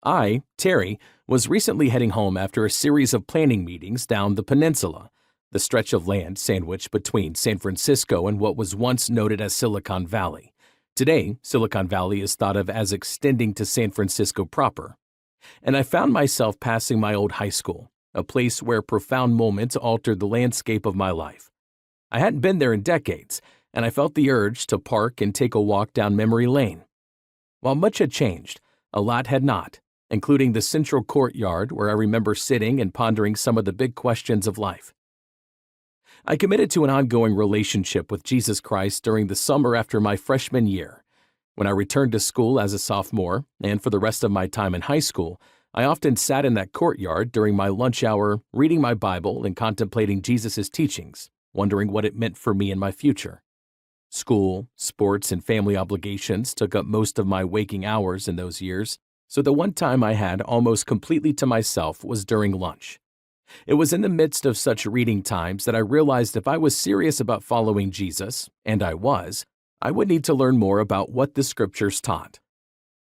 Terry, was recently heading home after a series of planning meetings down the peninsula, the stretch of land sandwiched between San Francisco and what was once noted as Silicon Valley. Today, Silicon Valley is thought of as extending to San Francisco proper. And I found myself passing my old high school, a place where profound moments altered the landscape of my life. I hadn't been there in decades, and I felt the urge to park and take a walk down memory lane. While much had changed, a lot had not, including the central courtyard where I remember sitting and pondering some of the big questions of life. I committed to an ongoing relationship with Jesus Christ during the summer after my freshman year. When I returned to school as a sophomore, and for the rest of my time in high school, I often sat in that courtyard during my lunch hour, reading my Bible and contemplating Jesus' teachings, wondering what it meant for me and my future. School, sports, and family obligations took up most of my waking hours in those years, so the one time I had almost completely to myself was during lunch. It was in the midst of such reading times that I realized if I was serious about following Jesus, and I would need to learn more about what the scriptures taught.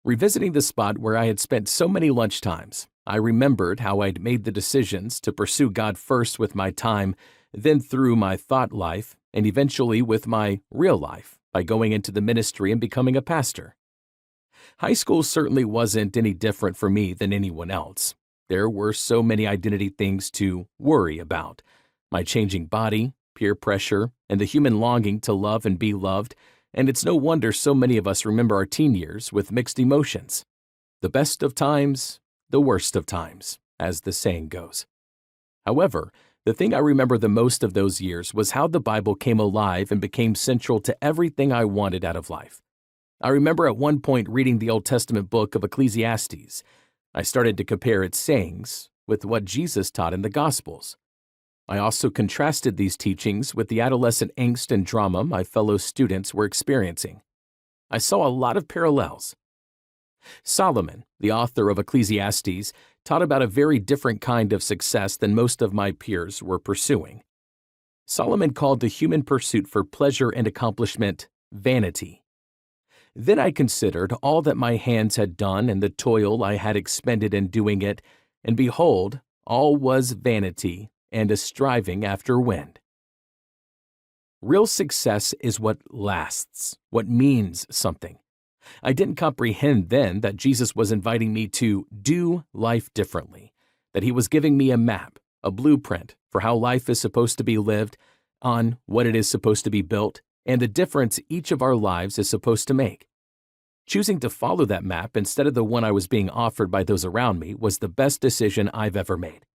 Revisiting the spot where I had spent so many lunchtimes, I remembered how I'd made the decisions to pursue God first with my time, then through my thought life, and eventually with my real life by going into the ministry and becoming a pastor. High school certainly wasn't any different for me than anyone else. There were so many identity things to worry about: my changing body, peer pressure, and the human longing to love and be loved, and it's no wonder so many of us remember our teen years with mixed emotions. The best of times, the worst of times, as the saying goes. However, the thing I remember the most of those years was how the Bible came alive and became central to everything I wanted out of life. I remember at one point reading the Old Testament book of Ecclesiastes. I started to compare its sayings with what Jesus taught in the Gospels. I also contrasted these teachings with the adolescent angst and drama my fellow students were experiencing. I saw a lot of parallels. Solomon, the author of Ecclesiastes, taught about a very different kind of success than most of my peers were pursuing. Solomon called the human pursuit for pleasure and accomplishment vanity. Then I considered all that my hands had done and the toil I had expended in doing it, and behold, all was vanity and a striving after wind. Real success is what lasts, what means something. I didn't comprehend then that Jesus was inviting me to do life differently, that he was giving me a map, a blueprint for how life is supposed to be lived, on what it is supposed to be built, and the difference each of our lives is supposed to make. Choosing to follow that map instead of the one I was being offered by those around me was the best decision I've ever made.